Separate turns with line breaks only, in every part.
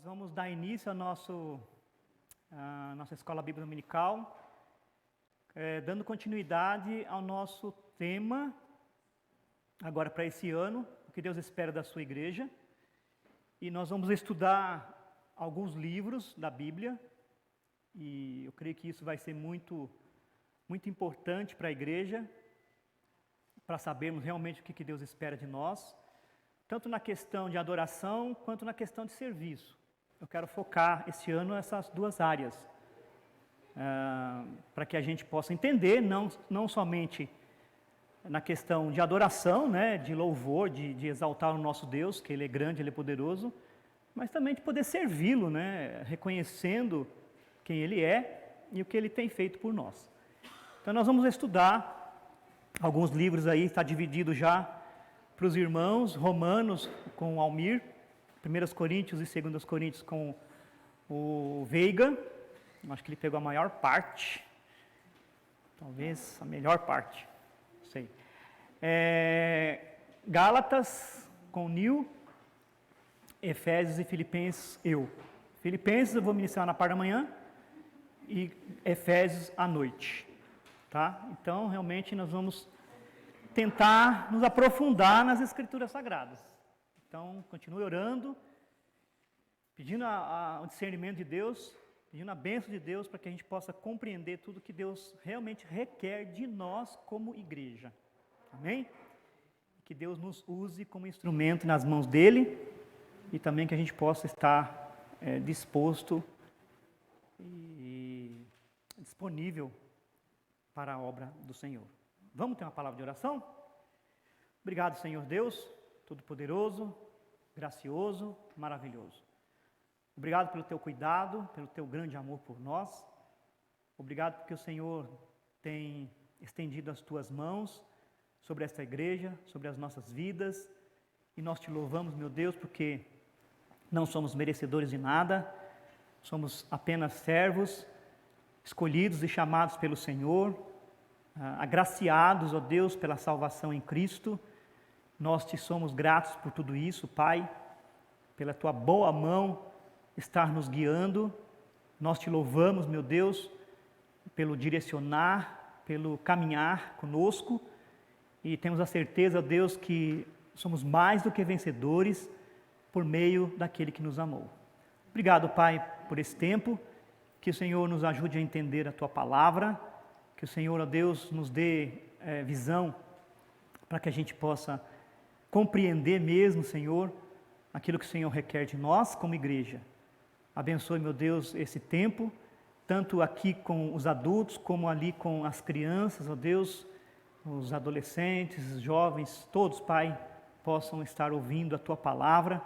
vamos dar início à nossa Escola Bíblica Dominical, dando continuidade ao nosso tema, agora para esse ano, o que Deus espera da sua igreja. E nós vamos estudar alguns livros da Bíblia, e eu creio que isso vai ser muito importante para a igreja, para sabermos realmente o que Deus espera de nós, tanto na questão de adoração, quanto na questão de serviço. Eu quero focar esse ano nessas duas áreas, para que a gente possa entender, não somente na questão de adoração, né, de louvor, de exaltar o nosso Deus, que Ele é grande, Ele é poderoso, mas também de poder servi-lo, né, reconhecendo quem Ele é e o que Ele tem feito por nós. Então nós vamos estudar alguns livros aí, está dividido já para os irmãos, Romanos com o Almir, 1 Coríntios e 2 Coríntios com o Veiga. Acho que ele pegou a maior parte, talvez a melhor parte, não sei. Gálatas com o Nil, Efésios e Filipenses eu. Filipenses eu vou ministrar na parte da manhã e Efésios à noite, tá? Então realmente nós vamos tentar nos aprofundar nas Escrituras Sagradas. Então, continue orando, pedindo o discernimento de Deus, pedindo a bênção de Deus para que a gente possa compreender tudo que Deus realmente requer de nós como igreja. Amém? Que Deus nos use como instrumento nas mãos dEle e também que a gente possa estar disposto e disponível para a obra do Senhor. Vamos ter uma palavra de oração? Obrigado, Senhor Deus, Todo-Poderoso, gracioso, maravilhoso. Obrigado pelo Teu cuidado, pelo Teu grande amor por nós. Obrigado porque o Senhor tem estendido as Tuas mãos sobre esta igreja, sobre as nossas vidas. E nós Te louvamos, meu Deus, porque não somos merecedores de nada, somos apenas servos, escolhidos e chamados pelo Senhor, agraciados, ó Deus, pela salvação em Cristo. Nós Te somos gratos por tudo isso, Pai, pela Tua boa mão estar nos guiando. Nós Te louvamos, meu Deus, pelo direcionar, pelo caminhar conosco, e temos a certeza, Deus, que somos mais do que vencedores por meio daquele que nos amou. Obrigado, Pai, por esse tempo, que o Senhor nos ajude a entender a Tua palavra, que o Senhor, ó Deus, nos dê visão para que a gente possa compreender mesmo, Senhor, aquilo que o Senhor requer de nós como igreja. Abençoe, meu Deus, esse tempo, tanto aqui com os adultos, como ali com as crianças, ó Deus, os adolescentes, os jovens, todos, Pai, possam estar ouvindo a Tua palavra,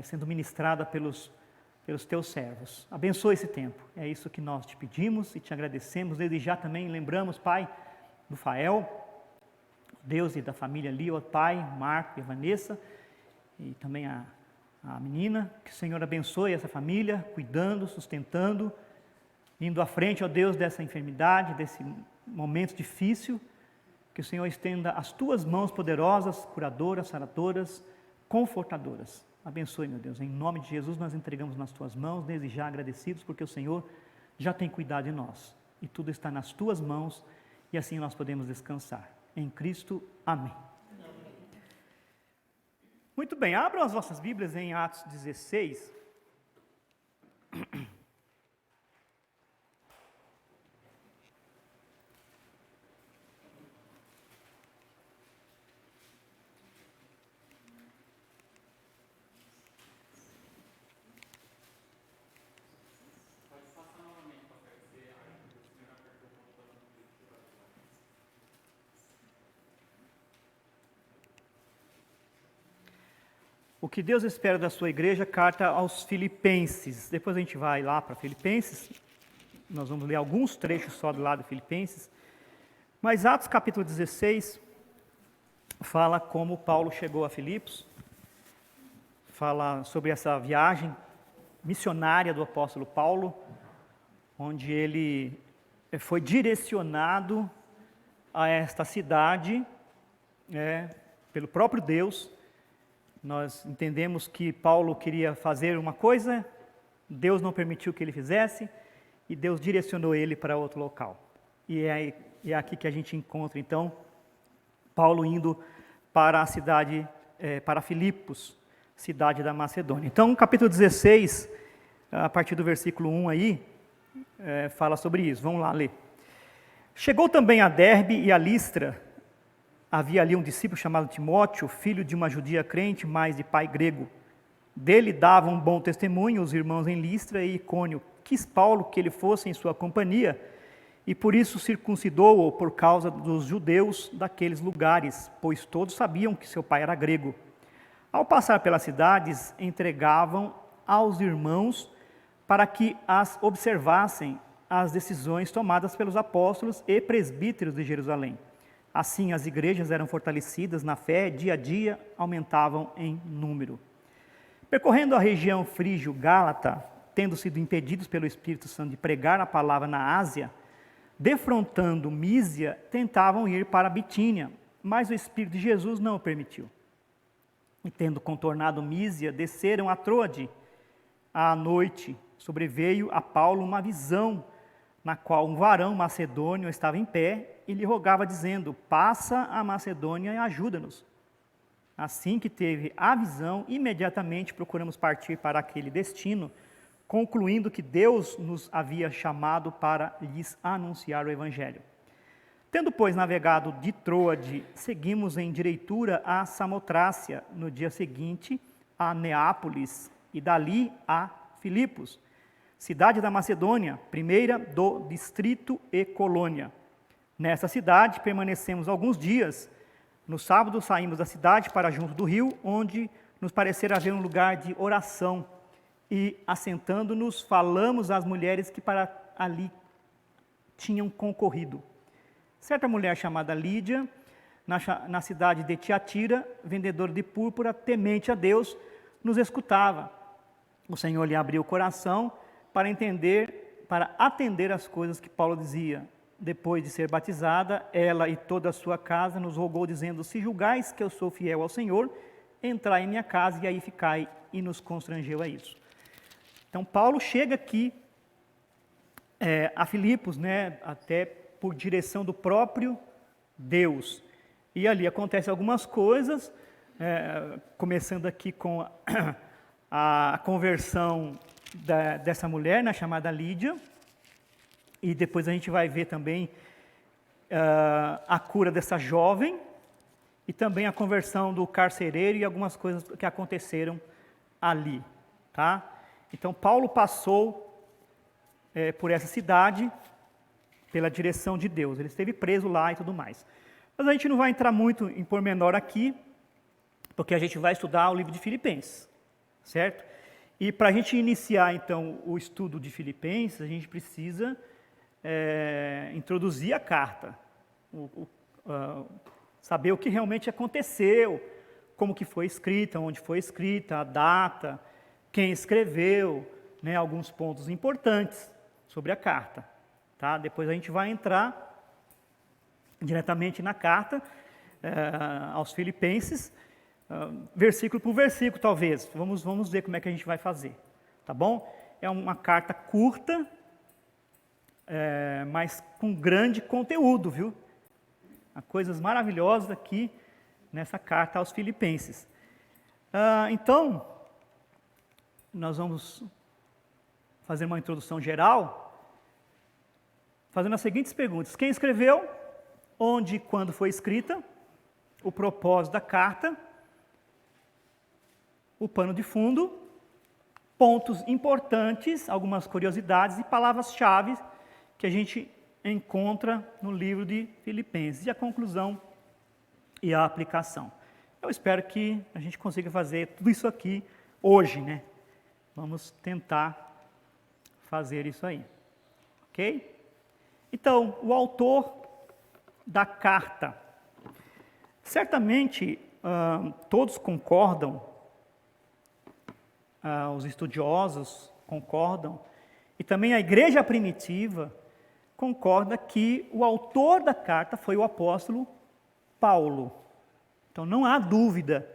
sendo ministrada pelos Teus servos. Abençoe esse tempo. É isso que nós Te pedimos e Te agradecemos. Desde já também lembramos, Pai, do Fael, Deus, e da família ali, ó Pai, Marco e a Vanessa, e também a menina. Que o Senhor abençoe essa família, cuidando, sustentando, indo à frente, ó Deus, dessa enfermidade, desse momento difícil. Que o Senhor estenda as Tuas mãos poderosas, curadoras, saradoras, confortadoras. Abençoe, meu Deus, em nome de Jesus nós entregamos nas Tuas mãos, desde já agradecidos, porque o Senhor já tem cuidado de nós, e tudo está nas Tuas mãos, e assim nós podemos descansar. Em Cristo, amém. Muito bem, abram as vossas Bíblias em Atos 16. O que Deus espera da sua igreja, carta aos Filipenses. Depois a gente vai lá para Filipenses, nós vamos ler alguns trechos só do lado de Filipenses. Mas Atos capítulo 16 fala como Paulo chegou a Filipos, fala sobre essa viagem missionária do apóstolo Paulo, onde ele foi direcionado a esta cidade pelo próprio Deus, Nós entendemos que Paulo queria fazer uma coisa, Deus não permitiu que ele fizesse, e Deus direcionou ele para outro local. E é aqui que a gente encontra, então, Paulo indo para a cidade, para Filipos, cidade da Macedônia. Então, capítulo 16, a partir do versículo 1 aí, fala sobre isso. Vamos lá ler. Chegou também a Derbe e a Listra. Havia ali um discípulo chamado Timóteo, filho de uma judia crente, mas de pai grego. Dele davam um bom testemunho os irmãos em Listra e Icônio. Quis Paulo que ele fosse em sua companhia, e por isso circuncidou-o por causa dos judeus daqueles lugares, pois todos sabiam que seu pai era grego. Ao passar pelas cidades, entregavam aos irmãos para que as observassem as decisões tomadas pelos apóstolos e presbíteros de Jerusalém. Assim, as igrejas eram fortalecidas na fé, dia a dia aumentavam em número. Percorrendo a região frígio-gálata, tendo sido impedidos pelo Espírito Santo de pregar a palavra na Ásia, defrontando Mísia, tentavam ir para Bitínia, mas o Espírito de Jesus não o permitiu. E tendo contornado Mísia, desceram a Troade. À noite, sobreveio a Paulo uma visão, na qual um varão macedônio estava em pé e lhe rogava, dizendo: passa a Macedônia e ajuda-nos. Assim que teve a visão, imediatamente procuramos partir para aquele destino, concluindo que Deus nos havia chamado para lhes anunciar o Evangelho. Tendo, pois, navegado de Troade, seguimos em direitura a Samotrácia, no dia seguinte a Neápolis, e dali a Filipos, cidade da Macedônia, primeira do distrito e colônia. Nessa cidade permanecemos alguns dias. No sábado saímos da cidade para junto do rio, onde nos parecera haver um lugar de oração. E, assentando-nos, falamos às mulheres que para ali tinham concorrido. Certa mulher chamada Lídia, na cidade de Tiatira, vendedora de púrpura, temente a Deus, nos escutava. O Senhor lhe abriu o coração para atender as coisas que Paulo dizia. Depois de ser batizada, ela e toda a sua casa nos rogou, dizendo: se julgais que eu sou fiel ao Senhor, entrai em minha casa e aí ficai, e nos constrangeu a isso. Então, Paulo chega aqui a Filipos, né, até por direção do próprio Deus. E ali acontecem algumas coisas, começando aqui com a conversão dessa mulher, né, chamada Lídia, e depois a gente vai ver também a cura dessa jovem, e também a conversão do carcereiro e algumas coisas que aconteceram ali, tá? Então, Paulo passou por essa cidade pela direção de Deus. Ele esteve preso lá e tudo mais. Mas a gente não vai entrar muito em pormenor aqui, porque a gente vai estudar o livro de Filipenses, certo? E para a gente iniciar, então, o estudo de Filipenses, a gente precisa introduzir a carta, saber o que realmente aconteceu, como que foi escrita, onde foi escrita, a data, quem escreveu, né, alguns pontos importantes sobre a carta. Tá? Depois a gente vai entrar diretamente na carta aos Filipenses, versículo por versículo, talvez. Vamos ver como é que a gente vai fazer. Tá bom? É uma carta curta, mas com grande conteúdo, viu? Há coisas maravilhosas aqui nessa carta aos Filipenses. Então, nós vamos fazer uma introdução geral, fazendo as seguintes perguntas: quem escreveu, onde e quando foi escrita, o propósito da carta, o pano de fundo, pontos importantes, algumas curiosidades e palavras-chave que a gente encontra no livro de Filipenses, e a conclusão e a aplicação. Eu espero que a gente consiga fazer tudo isso aqui hoje, né? Vamos tentar fazer isso aí, ok? Então, o autor da carta. Certamente, todos concordam, os estudiosos concordam, e também a igreja primitiva concorda que o autor da carta foi o apóstolo Paulo. Então, não há dúvida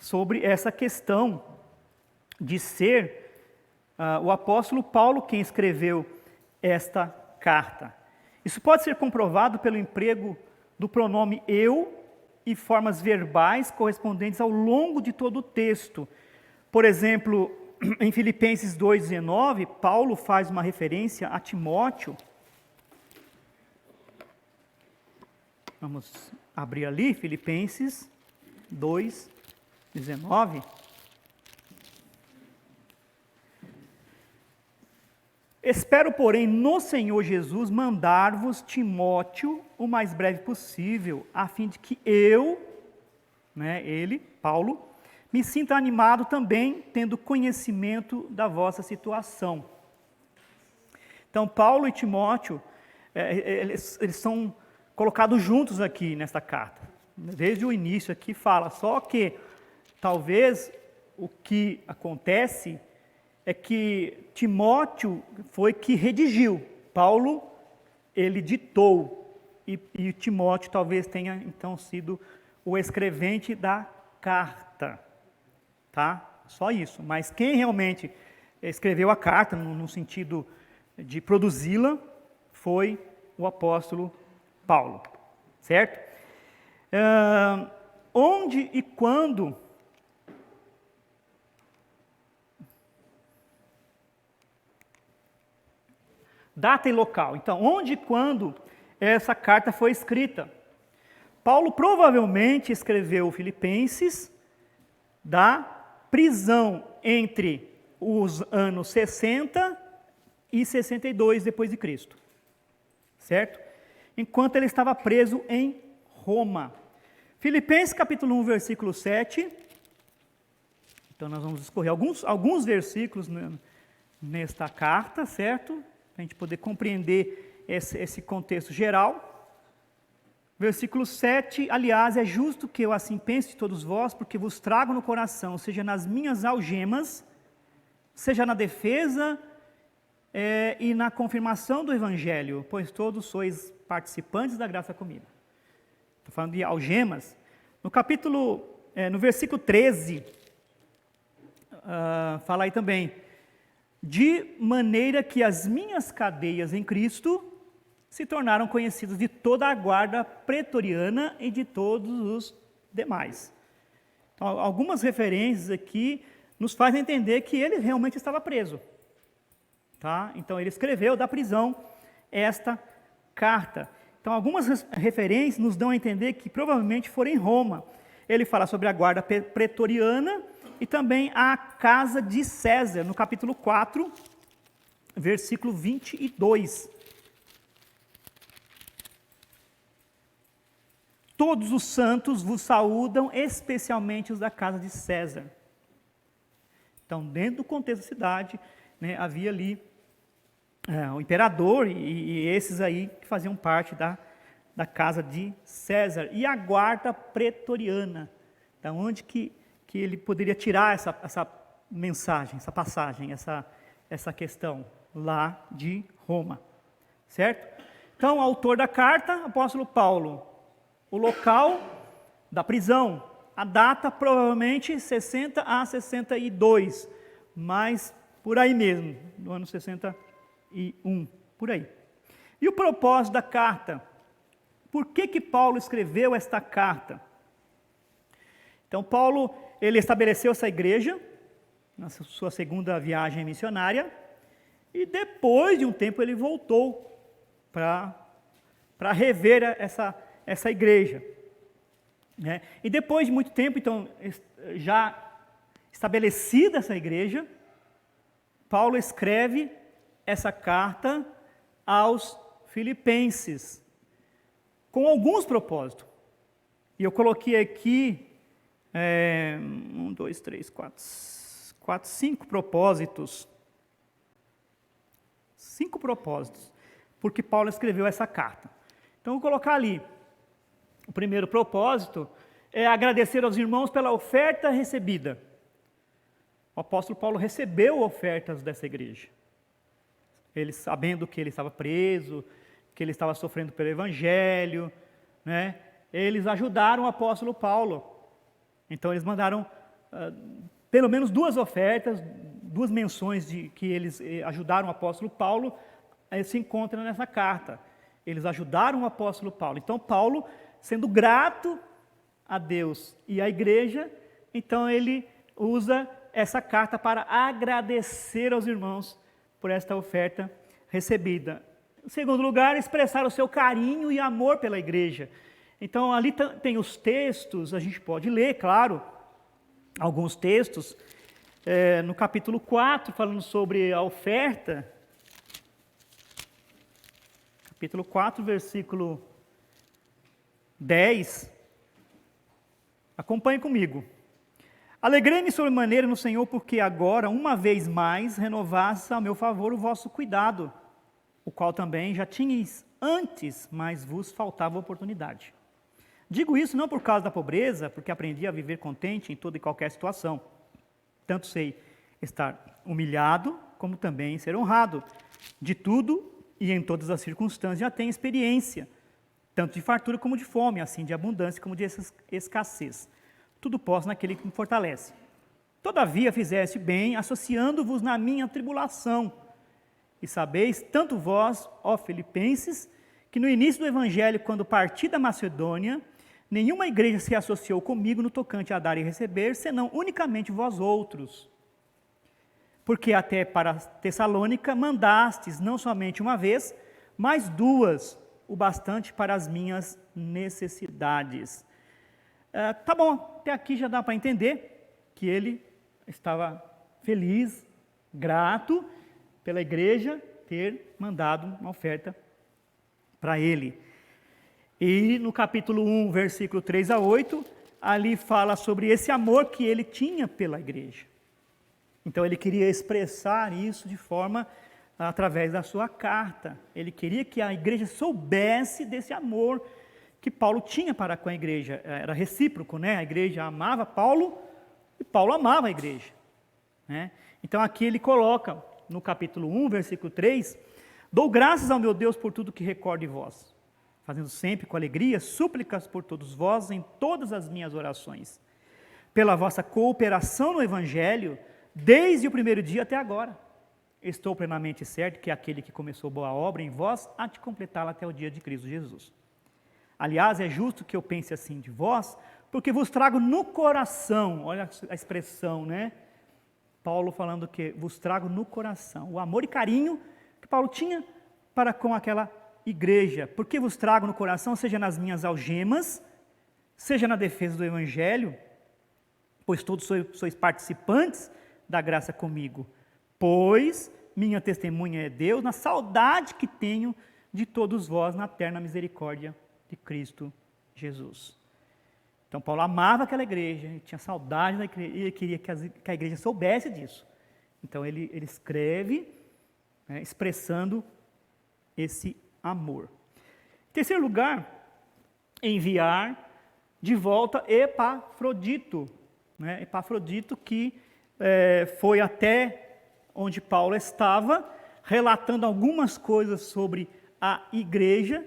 sobre essa questão de ser o apóstolo Paulo quem escreveu esta carta. Isso pode ser comprovado pelo emprego do pronome eu e formas verbais correspondentes ao longo de todo o texto. Por exemplo, em Filipenses 2,19, Paulo faz uma referência a Timóteo. Vamos abrir ali, Filipenses 2,19. Espero, porém, no Senhor Jesus mandar-vos Timóteo o mais breve possível, a fim de que eu, ele, Paulo, me sinta animado também, tendo conhecimento da vossa situação. Então, Paulo e Timóteo, eles são colocados juntos aqui nesta carta. Desde o início aqui fala, só que talvez o que acontece é que Timóteo foi que redigiu. Paulo, ele ditou. E Timóteo talvez tenha, então, sido o escrevente da carta. Tá? Só isso. Mas quem realmente escreveu a carta, no sentido de produzi-la, foi o apóstolo Paulo. Certo? Onde e quando... Data e local. Então, onde e quando essa carta foi escrita? Paulo provavelmente escreveu Filipenses da prisão entre os anos 60 e 62 depois de Cristo. Certo? Enquanto ele estava preso em Roma. Filipenses capítulo 1, versículo 7. Então, nós vamos escorrer alguns versículos nesta carta, certo? Para a gente poder compreender esse contexto geral. Versículo 7, aliás, é justo que eu assim pense de todos vós, porque vos trago no coração, seja nas minhas algemas, seja na defesa e na confirmação do Evangelho, pois todos sois participantes da graça comigo. Estou falando de algemas. No versículo 13, fala aí também, de maneira que as minhas cadeias em Cristo se tornaram conhecidas de toda a guarda pretoriana e de todos os demais. Então, algumas referências aqui nos fazem entender que ele realmente estava preso. Tá? Então, ele escreveu da prisão esta carta. Então, algumas referências nos dão a entender que provavelmente foram em Roma. Ele fala sobre a guarda pretoriana e também a casa de César, no capítulo 4, versículo 22. Todos os santos vos saúdam, especialmente os da casa de César. Então, dentro do contexto da cidade, havia ali o imperador e esses aí que faziam parte da casa de César. E a guarda pretoriana, da onde que ele poderia tirar essa mensagem, essa passagem, essa questão lá de Roma, certo? Então, o autor da carta, apóstolo Paulo, o local da prisão, a data provavelmente 60 a 62, mas por aí mesmo, no ano 61, por aí. E o propósito da carta? Por que Paulo escreveu esta carta? Então, Paulo, ele estabeleceu essa igreja, na sua segunda viagem missionária, e depois de um tempo ele voltou para rever essa igreja. E depois de muito tempo, então, já estabelecida essa igreja, Paulo escreve essa carta aos filipenses, com alguns propósitos. E eu coloquei aqui 5 propósitos. 5 propósitos, porque Paulo escreveu essa carta. Então, eu vou colocar ali. O primeiro propósito é agradecer aos irmãos pela oferta recebida. O apóstolo Paulo recebeu ofertas dessa igreja. Ele, sabendo que ele estava preso, que ele estava sofrendo pelo evangelho, eles ajudaram o apóstolo Paulo. Então, eles mandaram pelo menos 2 ofertas, 2 menções de que eles ajudaram o apóstolo Paulo, se encontra nessa carta. Eles ajudaram o apóstolo Paulo. Então, Paulo, sendo grato a Deus e à igreja, então ele usa essa carta para agradecer aos irmãos por esta oferta recebida. Em segundo lugar, expressar o seu carinho e amor pela igreja. Então, ali tem os textos, a gente pode ler, claro, alguns textos, no capítulo 4, falando sobre a oferta. Capítulo 4, versículo 10. Acompanhe comigo. Alegrei-me sobremaneira no Senhor, porque agora, uma vez mais, renovasse a meu favor o vosso cuidado, o qual também já tinhais antes, mas vos faltava oportunidade. Digo isso não por causa da pobreza, porque aprendi a viver contente em toda e qualquer situação. Tanto sei estar humilhado, como também ser honrado. De tudo e em todas as circunstâncias já tenho experiência, tanto de fartura como de fome, assim de abundância como de escassez. Tudo posso naquele que me fortalece. Todavia fizeste bem, associando-vos na minha tribulação. E sabeis, tanto vós, ó Filipenses, que no início do Evangelho, quando parti da Macedônia, nenhuma igreja se associou comigo no tocante a dar e receber, senão unicamente vós outros. Porque até para Tessalônica mandastes não somente uma vez, mas 2, o bastante para as minhas necessidades. Tá bom, até aqui já dá para entender que ele estava feliz, grato pela igreja ter mandado uma oferta para ele. E no capítulo 1, versículo 3 a 8, ali fala sobre esse amor que ele tinha pela igreja. Então ele queria expressar isso de forma, através da sua carta. Ele queria que a igreja soubesse desse amor que Paulo tinha para com a igreja. Era recíproco, né? A igreja amava Paulo e Paulo amava a igreja, né? Então aqui ele coloca, no capítulo 1, versículo 3, dou graças ao meu Deus por tudo que recordo de vós, fazendo sempre com alegria súplicas por todos vós em todas as minhas orações, pela vossa cooperação no Evangelho, desde o primeiro dia até agora. Estou plenamente certo que aquele que começou boa obra em vós há de completá-la até o dia de Cristo Jesus. Aliás, é justo que eu pense assim de vós, porque vos trago no coração, olha a expressão, né? Paulo falando que vos trago no coração, o amor e carinho que Paulo tinha para com aquela igreja. Porque vos trago no coração, seja nas minhas algemas, seja na defesa do Evangelho, pois todos sois participantes da graça comigo, pois minha testemunha é Deus, na saudade que tenho de todos vós na eterna misericórdia de Cristo Jesus. Então Paulo amava aquela igreja, ele tinha saudade da igreja, e ele queria que a igreja soubesse disso. Então ele escreve, né, expressando esse amor. Em terceiro lugar, enviar de volta Epafrodito, né? Epafrodito que foi até onde Paulo estava, relatando algumas coisas sobre a igreja,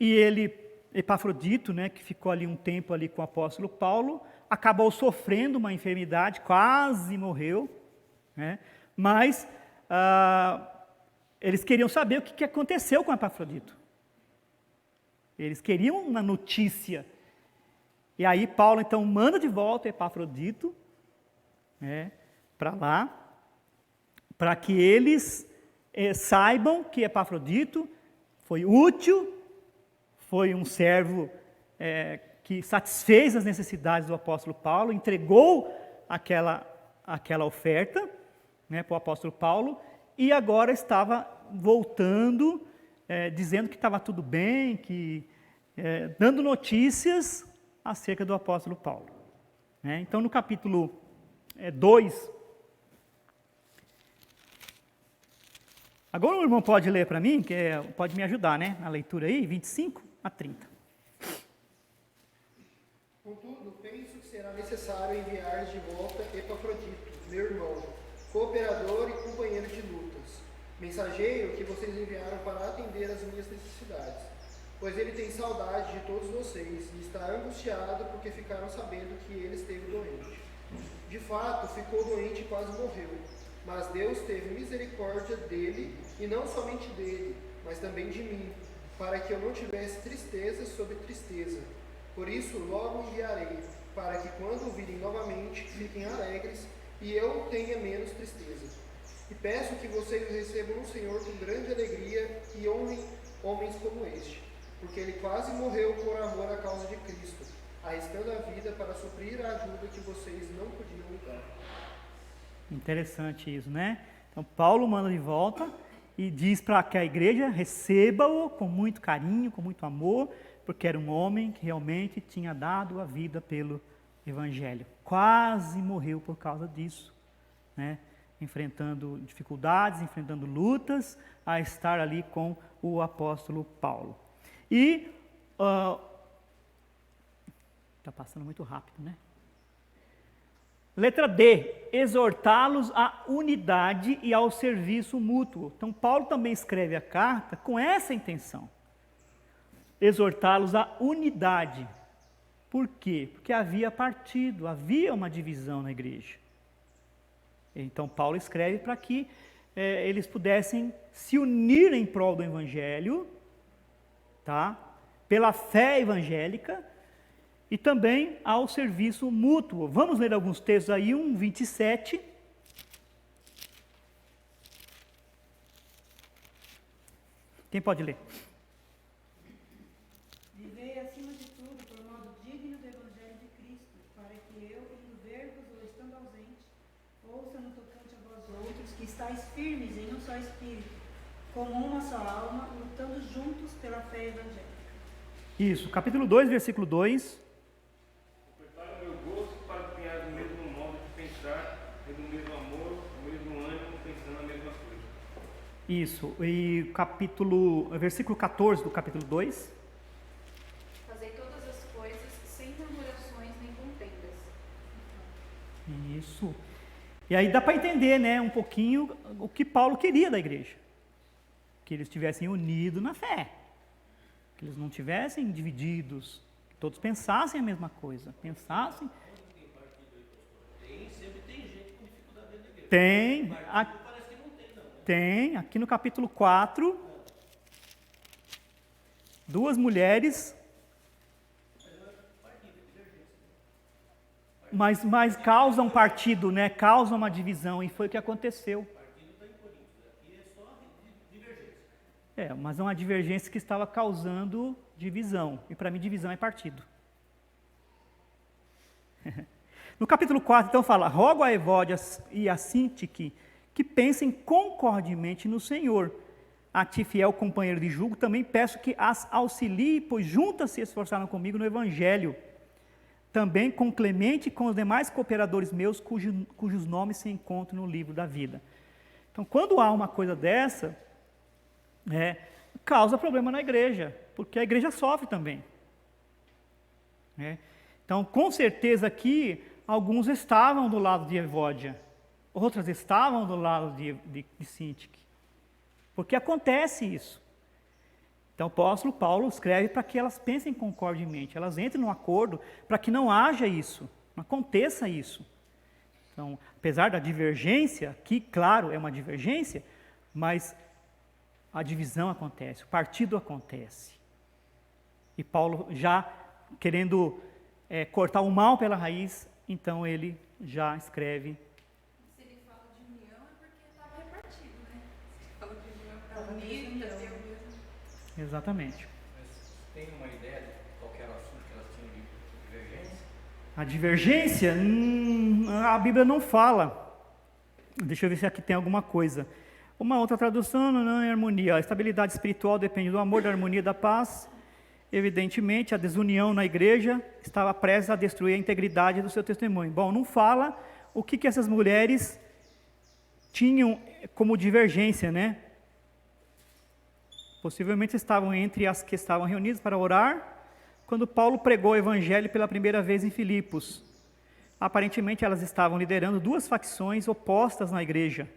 e Epafrodito, né, que ficou ali um tempo ali com o apóstolo Paulo, acabou sofrendo uma enfermidade, quase morreu, né? Mas eles queriam saber o que aconteceu com Epafrodito. Eles queriam uma notícia. E aí Paulo então manda de volta Epafrodito, né, para lá, para que eles saibam que Epafrodito foi útil, foi um servo que satisfez as necessidades do apóstolo Paulo, entregou aquela oferta, né, para o apóstolo Paulo, e agora estava voltando, dizendo que estava tudo bem, dando notícias acerca do apóstolo Paulo, né? Então, no capítulo 2, agora o irmão pode ler para mim, pode me ajudar, né, na leitura aí, 25 a 30.
Contudo, penso que será necessário enviar de volta Epafrodito, meu irmão, cooperador e companheiro de lutas, mensageiro que vocês enviaram para atender às minhas necessidades, pois ele tem saudade de todos vocês e está angustiado porque ficaram sabendo que ele esteve doente. De fato, ficou doente e quase morreu. Mas Deus teve misericórdia dele, e não somente dele, mas também de mim, para que eu não tivesse tristeza sobre tristeza. Por isso, logo enviarei, para que quando o virem novamente, fiquem alegres, e eu tenha menos tristeza. E peço que vocês o recebam no Senhor com grande alegria e honrem homens como este, porque ele quase morreu por amor à causa de Cristo, arriscando a vida para suprir a ajuda que vocês não podiam me dar.
Interessante isso, né? Então, Paulo manda de volta e diz para que a igreja receba-o com muito carinho, com muito amor, porque era um homem que realmente tinha dado a vida pelo Evangelho. Quase morreu por causa disso, né? Enfrentando dificuldades, enfrentando lutas, a estar ali com o apóstolo Paulo. E está passando muito rápido, né? Letra D, exortá-los à unidade e ao serviço mútuo. Então, Paulo também escreve a carta com essa intenção. Exortá-los à unidade. Por quê? Porque havia partido, havia uma divisão na igreja. Então, Paulo escreve para que eles pudessem se unir em prol do Evangelho, tá? Pela fé evangélica, e também ao serviço mútuo. Vamos ler alguns textos aí, 1:27. Quem pode ler?
Vivei acima de tudo por modo digno do Evangelho de Cristo, para que eu, indo ver-vos ou estando ausente, ouça no tocante a vós outros, que estáis firmes em um só espírito, como uma só alma, lutando juntos pela fé evangélica.
Isso, capítulo 2, versículo 2.
Completar o meu gosto para que tenhais o mesmo modo de pensar, tendo o mesmo amor, o mesmo ânimo, pensando a mesma coisa.
Isso, e versículo 14 do capítulo 2.
Fazei todas as coisas sem murmurações nem contendas.
Isso. E aí dá para entender, né, um pouquinho o que Paulo queria da igreja. Que eles estivessem unidos na fé. Que eles não estivessem divididos. Que todos pensassem a mesma coisa. Pensassem.
Sempre tem gente com dificuldade dentro da igreja.
Tem.
Parece que não tem, não.
Tem. Aqui no capítulo 4. Duas mulheres. Mas causam partido, né? Causam uma divisão. E foi o que aconteceu. Mas é uma divergência que estava causando divisão. E para mim, divisão é partido. No capítulo 4, então, fala: rogo a Evódia e a Sintique que pensem concordemente no Senhor. A ti, fiel companheiro de julgo, também peço que as auxilie, pois juntas se esforçaram comigo no Evangelho. Também com Clemente e com os demais cooperadores meus, cujos nomes se encontram no livro da vida. Então, quando há uma coisa dessa, causa problema na igreja, porque a igreja sofre também. Então, com certeza aqui, alguns estavam do lado de Evódia, outras estavam do lado de Sintique, porque acontece isso. Então, o apóstolo Paulo escreve para que elas pensem concordemente, elas entrem num acordo para que não haja isso, não aconteça isso. Então, apesar da divergência, que, claro, é uma divergência, mas a divisão acontece, o partido acontece. E Paulo, já querendo cortar o mal pela raiz, então ele já escreve.
Se ele fala de união é porque estava repartido, né? Se fala de união para unir, para ter o mesmo.
Exatamente.
Mas tem uma ideia de qual era o assunto que elas tinham de divergência?
A divergência, a Bíblia não fala. Deixa eu ver se aqui tem alguma coisa. Uma outra tradução, não é harmonia. A estabilidade espiritual depende do amor, da harmonia, da paz. Evidentemente, a desunião na igreja estava prestes a destruir a integridade do seu testemunho. Bom, não fala o que essas mulheres tinham como divergência, né? Possivelmente estavam entre as que estavam reunidas para orar, quando Paulo pregou o evangelho pela primeira vez em Filipos. Aparentemente, elas estavam liderando duas facções opostas na igreja.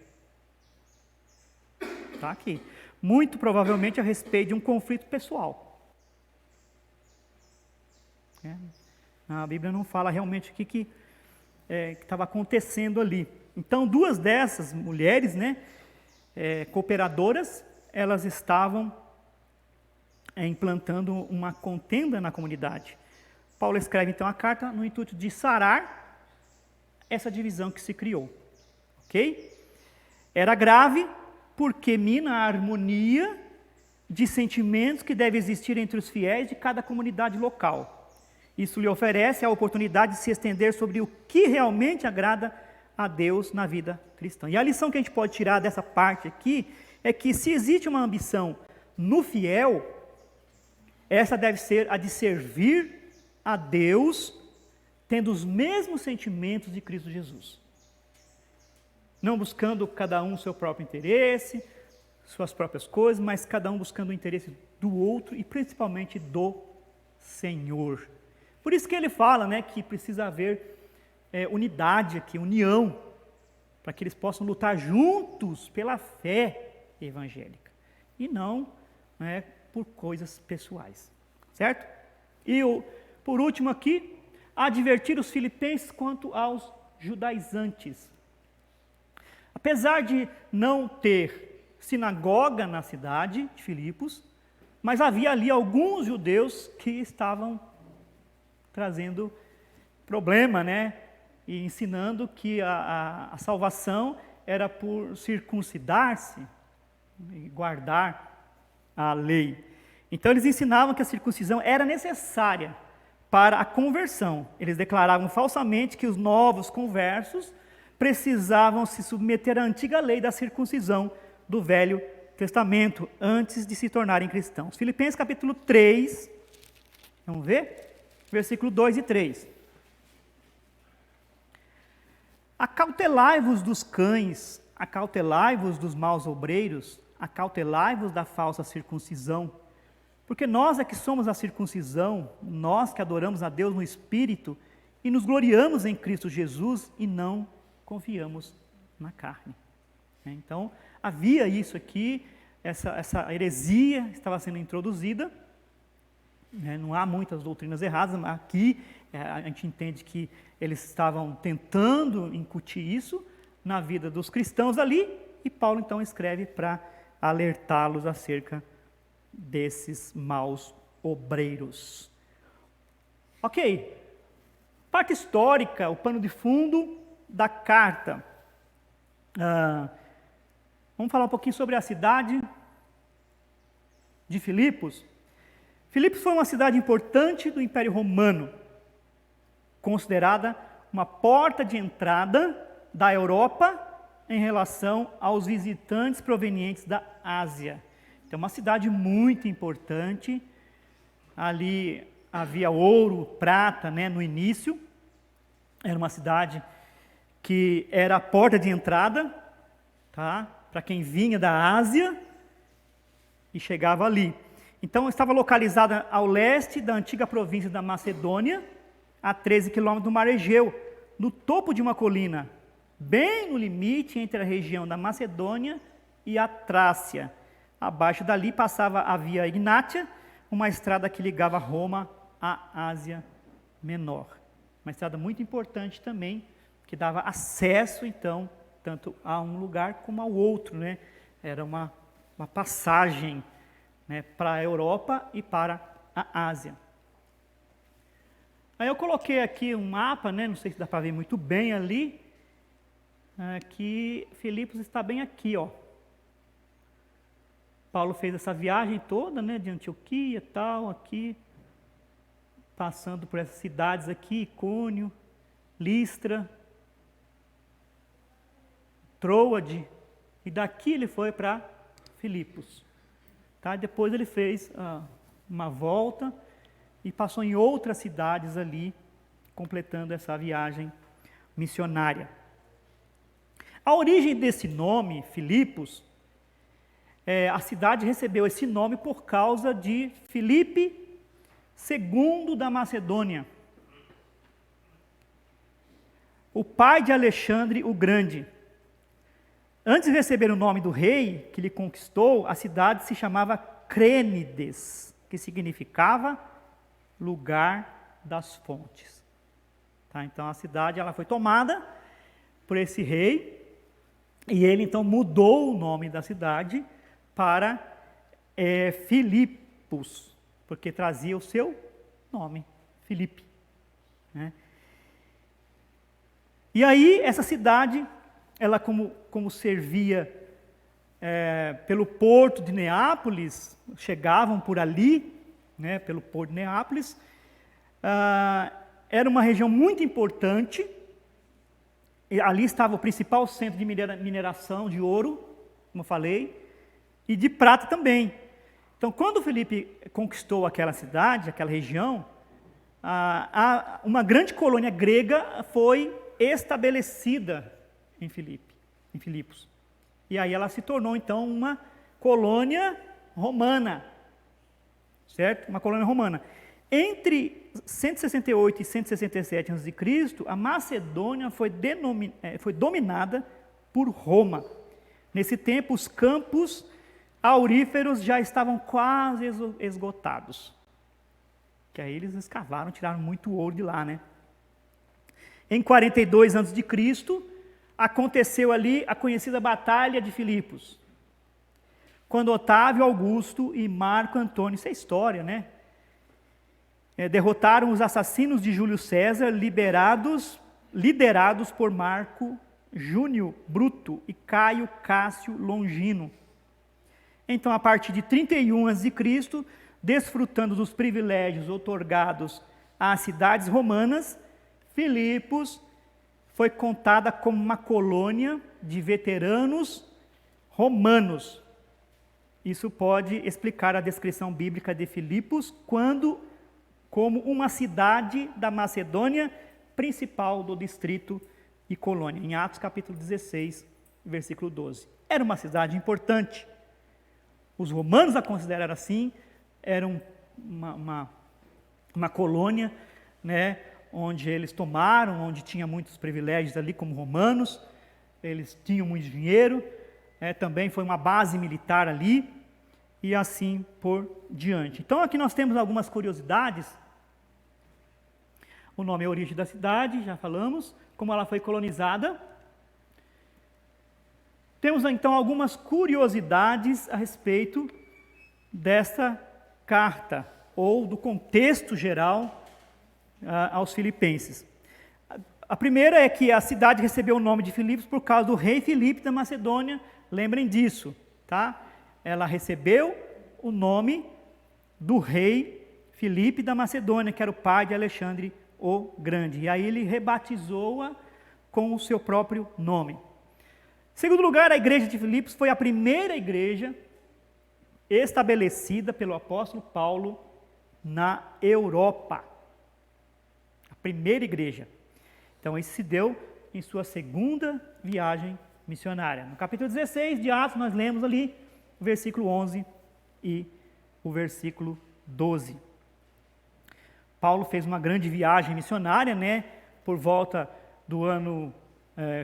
Está aqui. Muito provavelmente a respeito de um conflito pessoal. A Bíblia não fala realmente o que que estava acontecendo ali. Então, duas dessas mulheres, né, cooperadoras, elas estavam implantando uma contenda na comunidade. Paulo escreve então a carta no intuito de sarar essa divisão que se criou. Ok? Era grave porque mina a harmonia de sentimentos que deve existir entre os fiéis de cada comunidade local. Isso lhe oferece a oportunidade de se estender sobre o que realmente agrada a Deus na vida cristã. E a lição que a gente pode tirar dessa parte aqui é que se existe uma ambição no fiel, essa deve ser a de servir a Deus tendo os mesmos sentimentos de Cristo Jesus. Não buscando cada um seu próprio interesse, suas próprias coisas, mas cada um buscando o interesse do outro e principalmente do Senhor. Por isso que ele fala, né, que precisa haver unidade aqui, união, para que eles possam lutar juntos pela fé evangélica e não por coisas pessoais, certo? E por último aqui, advertir os filipenses quanto aos judaizantes. Apesar de não ter sinagoga na cidade de Filipos, mas havia ali alguns judeus que estavam trazendo problema, né? E ensinando que a salvação era por circuncidar-se e guardar a lei. Então eles ensinavam que a circuncisão era necessária para a conversão. Eles declaravam falsamente que os novos conversos precisavam se submeter à antiga lei da circuncisão do Velho Testamento, antes de se tornarem cristãos. Filipenses capítulo 3, vamos ver? Versículo 2 e 3. Acautelai-vos dos cães, acautelai-vos dos maus obreiros, acautelai-vos da falsa circuncisão, porque nós é que somos a circuncisão, nós que adoramos a Deus no Espírito e nos gloriamos em Cristo Jesus e não confiamos na carne. Então, havia isso aqui, essa heresia estava sendo introduzida, não há muitas doutrinas erradas, mas aqui a gente entende que eles estavam tentando incutir isso na vida dos cristãos ali, e Paulo então escreve para alertá-los acerca desses maus obreiros. Ok, parte histórica, o pano de fundo da carta. Vamos falar um pouquinho sobre a cidade de Filipos. Filipos foi uma cidade importante do Império Romano, considerada uma porta de entrada da Europa em relação aos visitantes provenientes da Ásia. Então, uma cidade muito importante. Ali havia ouro, prata, né, no início. Era uma cidade que era a porta de entrada, tá, para quem vinha da Ásia e chegava ali. Então, estava localizada ao leste da antiga província da Macedônia, a 13 quilômetros do Mar Egeu, no topo de uma colina, bem no limite entre a região da Macedônia e a Trácia. Abaixo dali passava a Via Ignátia, uma estrada que ligava Roma à Ásia Menor. Uma estrada muito importante também, que dava acesso, então, tanto a um lugar como ao outro, né? Era uma passagem, né, para a Europa e para a Ásia. Aí eu coloquei aqui um mapa, né, não sei se dá para ver muito bem ali, que Filipos está bem aqui, ó. Paulo fez essa viagem toda, né, de Antioquia e tal, aqui, passando por essas cidades aqui, Icônio, Listra, Troade, e daqui ele foi para Filipos. Tá? Depois ele fez uma volta e passou em outras cidades ali, completando essa viagem missionária. A origem desse nome, Filipos, a cidade recebeu esse nome por causa de Filipe II da Macedônia, o pai de Alexandre o Grande. Antes de receber o nome do rei que lhe conquistou, a cidade se chamava Crênides, que significava lugar das fontes. Tá? Então a cidade ela foi tomada por esse rei, e ele então mudou o nome da cidade para Filipos, porque trazia o seu nome, Filipe. Né? E aí essa cidade, ela como servia pelo porto de Neápolis, chegavam por ali, né, pelo porto de Neápolis, era uma região muito importante, e ali estava o principal centro de mineração de ouro, como eu falei, e de prata também. Então, quando Filipe conquistou aquela cidade, aquela região, uma grande colônia grega foi estabelecida em Filipos. E aí ela se tornou, então, uma colônia romana, certo? Uma colônia romana. Entre 168 e 167 a.C., a Macedônia foi dominada por Roma. Nesse tempo, os campos auríferos já estavam quase esgotados. Que aí eles escavaram, tiraram muito ouro de lá, né? Em 42 a.C., aconteceu ali a conhecida Batalha de Filipos, quando Otávio Augusto e Marco Antônio, isso é história, né? Derrotaram os assassinos de Júlio César, liderados por Marco Júnior Bruto e Caio Cássio Longino. Então, a partir de 31 a.C., desfrutando dos privilégios outorgados às cidades romanas, Filipos foi contada como uma colônia de veteranos romanos. Isso pode explicar a descrição bíblica de Filipos como uma cidade da Macedônia, principal do distrito e colônia, em Atos capítulo 16, versículo 12. Era uma cidade importante. Os romanos a consideraram assim, era uma colônia, né, onde eles tomaram, onde tinha muitos privilégios ali como romanos, eles tinham muito dinheiro, também foi uma base militar ali, e assim por diante. Então aqui nós temos algumas curiosidades. O nome e a origem da cidade, já falamos, como ela foi colonizada. Temos então algumas curiosidades a respeito desta carta, ou do contexto geral aos filipenses. A primeira é que a cidade recebeu o nome de Filipos por causa do rei Filipe da Macedônia, lembrem disso, tá? Ela recebeu o nome do rei Filipe da Macedônia, que era o pai de Alexandre o Grande. E aí ele rebatizou-a com o seu próprio nome. Em segundo lugar, a igreja de Filipos foi a primeira igreja estabelecida pelo apóstolo Paulo na Europa. A primeira igreja. Então, isso se deu em sua segunda viagem missionária. No capítulo 16 de Atos, nós lemos ali o versículo 11 e o versículo 12. Paulo fez uma grande viagem missionária, né, por volta do ano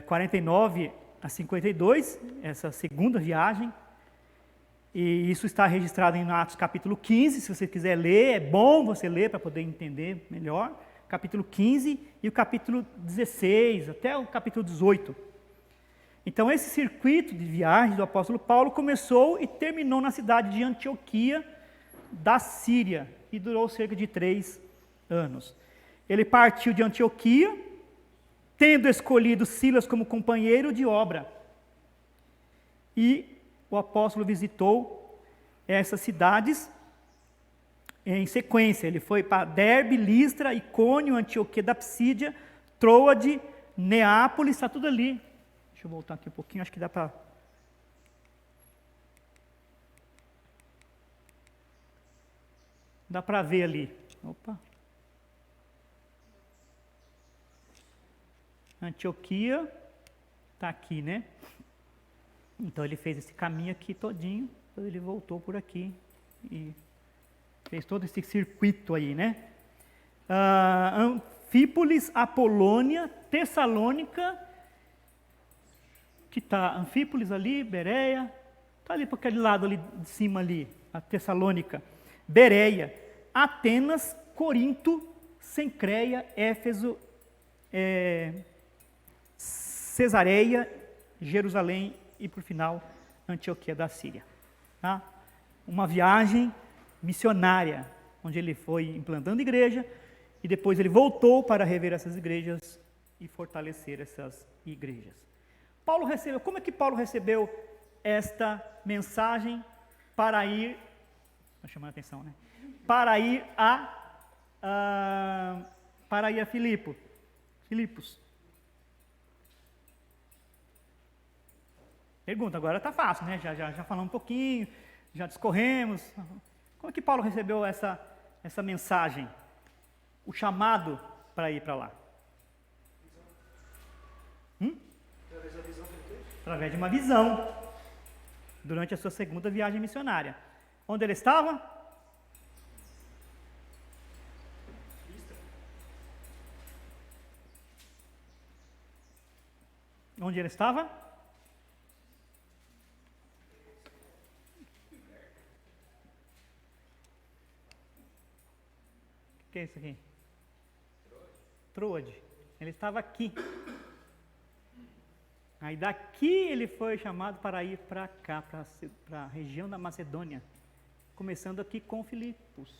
49 a 52, essa segunda viagem. E isso está registrado em Atos capítulo 15, se você quiser ler, é bom você ler para poder entender melhor. Capítulo 15 e o capítulo 16, até o capítulo 18. Então, esse circuito de viagens do apóstolo Paulo começou e terminou na cidade de Antioquia, da Síria, e durou cerca de 3 anos. Ele partiu de Antioquia, tendo escolhido Silas como companheiro de obra. E o apóstolo visitou essas cidades em sequência. Ele foi para Derbe, Listra, Icônio, Antioquia da Psídia, Troade, Neápolis, está tudo ali. Deixa eu voltar aqui um pouquinho, acho que dá para... Dá para ver ali. Opa. Antioquia está aqui, né? Então ele fez esse caminho aqui todinho, depois ele voltou por aqui e fez todo esse circuito aí, né? Anfípolis, Apolônia, Tessalônica, que está Anfípolis ali, Bereia, está ali para aquele lado ali de cima ali, a Tessalônica, Bereia, Atenas, Corinto, Cencreia, Éfeso Cesareia, Jerusalém e, por final, Antioquia da Síria. Tá? Uma viagem missionária, onde ele foi implantando igreja e depois ele voltou para rever essas igrejas e fortalecer essas igrejas. Como é que Paulo recebeu esta mensagem para ir, estou chamando a atenção, né? Para ir a Filipos. Pergunta, agora está fácil, né? Já falamos um pouquinho, já discorremos. Como é que Paulo recebeu essa mensagem? O chamado para ir para lá?
Através da visão que ele teve?
Através de uma visão, durante a sua segunda viagem missionária. Onde ele estava? Onde ele estava? O que é isso aqui? Troade. Ele estava aqui. Aí daqui ele foi chamado para ir para cá, para a região da Macedônia, começando aqui com Filipos.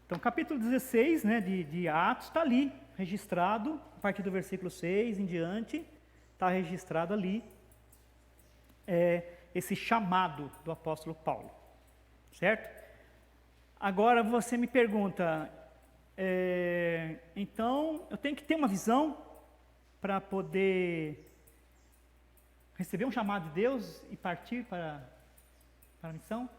Então, capítulo 16, né, de Atos está ali, registrado, a partir do versículo 6 em diante, está registrado ali esse chamado do apóstolo Paulo, certo? Agora você me pergunta, então eu tenho que ter uma visão para poder receber um chamado de Deus e partir para a missão?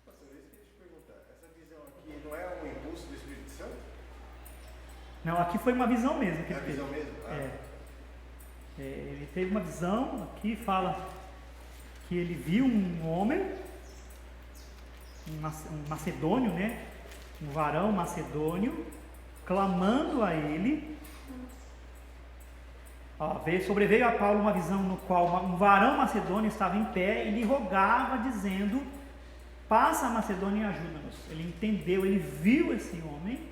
Pastor, isso que eu ia te perguntar. Essa visão aqui não é um impulso do Espírito Santo?
Não, aqui foi uma visão mesmo.
É a visão mesmo?
Ele teve uma visão, aqui fala que ele viu um homem, um macedônio, né? Um varão macedônio, clamando a ele. Sobreveio a Paulo uma visão no qual um varão macedônio estava em pé e lhe rogava, dizendo: passa a Macedônia e ajuda-nos. Ele entendeu, ele viu esse homem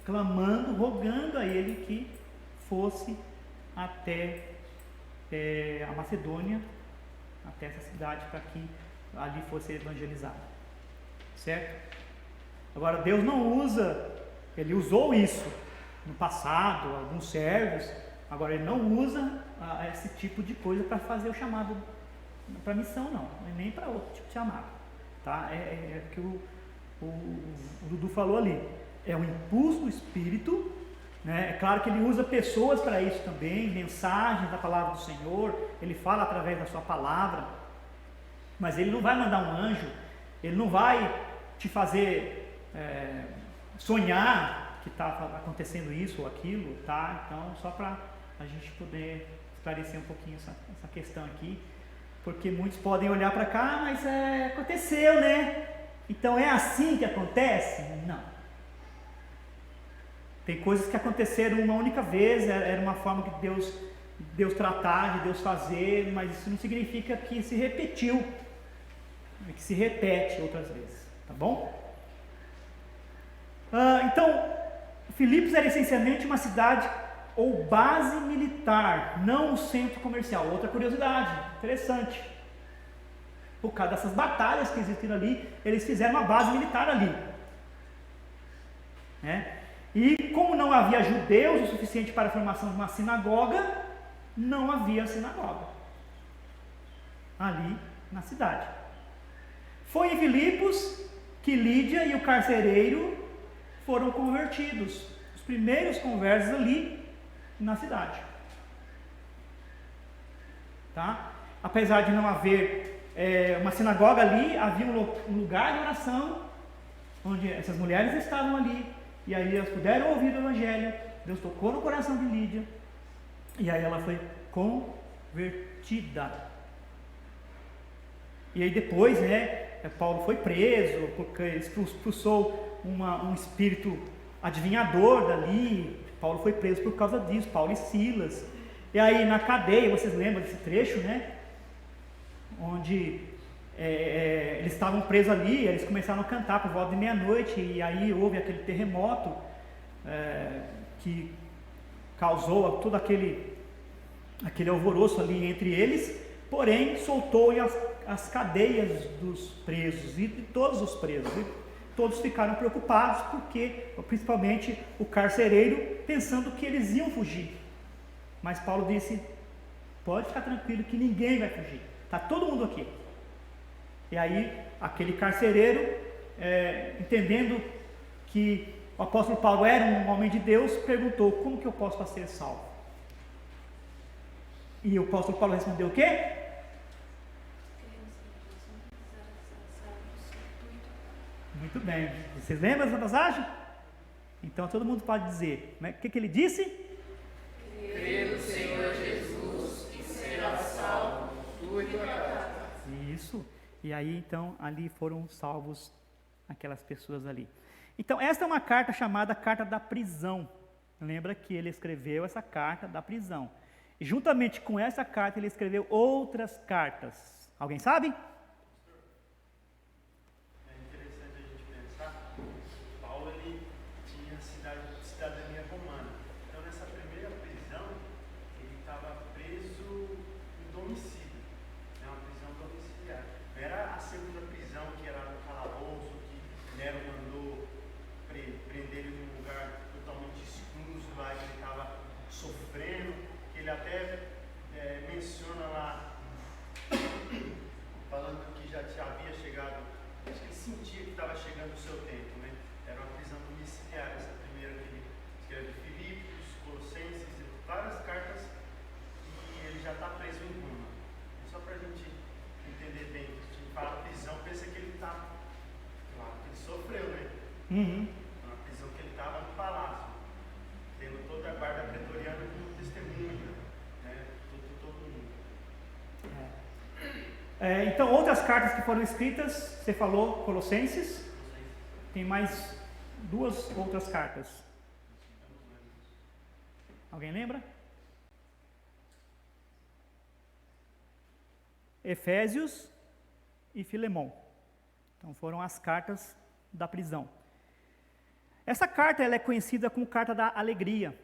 clamando, rogando a ele que fosse até a Macedônia, até essa cidade, para que ali fosse evangelizado. Certo? Agora, Deus não usa, ele usou isso no passado, alguns servos, agora ele não usa esse tipo de coisa para fazer o chamado para missão, não, nem para outro tipo de chamado. Tá? É o que o Dudu falou ali, é um impulso do Espírito, né? É claro que ele usa pessoas para isso também, mensagens da palavra do Senhor, ele fala através da sua palavra, mas ele não vai mandar um anjo, ele não vai te fazer sonhar que está acontecendo isso ou aquilo, tá? Então, só para a gente poder esclarecer um pouquinho essa questão aqui, porque muitos podem olhar para cá, mas aconteceu, né? Então, é assim que acontece? Não. Tem coisas que aconteceram uma única vez, era uma forma que Deus tratar, de Deus fazer, mas isso não significa que se repetiu, que se repete outras vezes, tá bom? Então, Filipos era essencialmente uma cidade ou base militar, não um centro comercial. Outra curiosidade, interessante. Por causa dessas batalhas que existiram ali, eles fizeram uma base militar ali. Né? E como não havia judeus o suficiente para a formação de uma sinagoga, não havia sinagoga ali na cidade. Foi em Filipos que Lídia e o carcereiro foram convertidos, os primeiros conversos ali na cidade. Tá? Apesar de não haver uma sinagoga ali, havia um lugar de oração, onde essas mulheres estavam ali, e aí elas puderam ouvir o Evangelho, Deus tocou no coração de Lídia, e aí ela foi convertida. E aí depois, Paulo foi preso, porque expulsou um espírito adivinhador dali. Paulo foi preso por causa disso, Paulo e Silas. E aí na cadeia, vocês lembram desse trecho, né? Onde eles estavam presos ali, eles começaram a cantar por volta de meia-noite, e aí houve aquele terremoto que causou todo aquele alvoroço ali entre eles, porém soltou-lhe as cadeias dos presos e de todos os presos. E todos ficaram preocupados, porque, principalmente o carcereiro, pensando que eles iam fugir. Mas Paulo disse: pode ficar tranquilo que ninguém vai fugir, está todo mundo aqui. E aí aquele carcereiro, entendendo que o apóstolo Paulo era um homem de Deus, perguntou: como que eu posso ser salvo? E o apóstolo Paulo respondeu o quê? Muito bem. Vocês lembram dessa passagem? Então todo mundo pode dizer. O que ele disse?
Crê no Senhor Jesus e serás salvo, tu e tua casa.
Isso. E aí então ali foram salvos aquelas pessoas ali. Então esta é uma carta chamada Carta da Prisão. Lembra que ele escreveu essa carta da prisão. E juntamente com essa carta ele escreveu outras cartas. Alguém sabe?
Na prisão que ele estava no palácio, tendo toda a guarda pretoriana como testemunha, né? Todo mundo.
Então, outras cartas que foram escritas, você falou Colossenses, tem mais duas outras cartas. Alguém lembra? Efésios e Filemão. Então foram as cartas da prisão. Essa carta ela é conhecida como carta da alegria.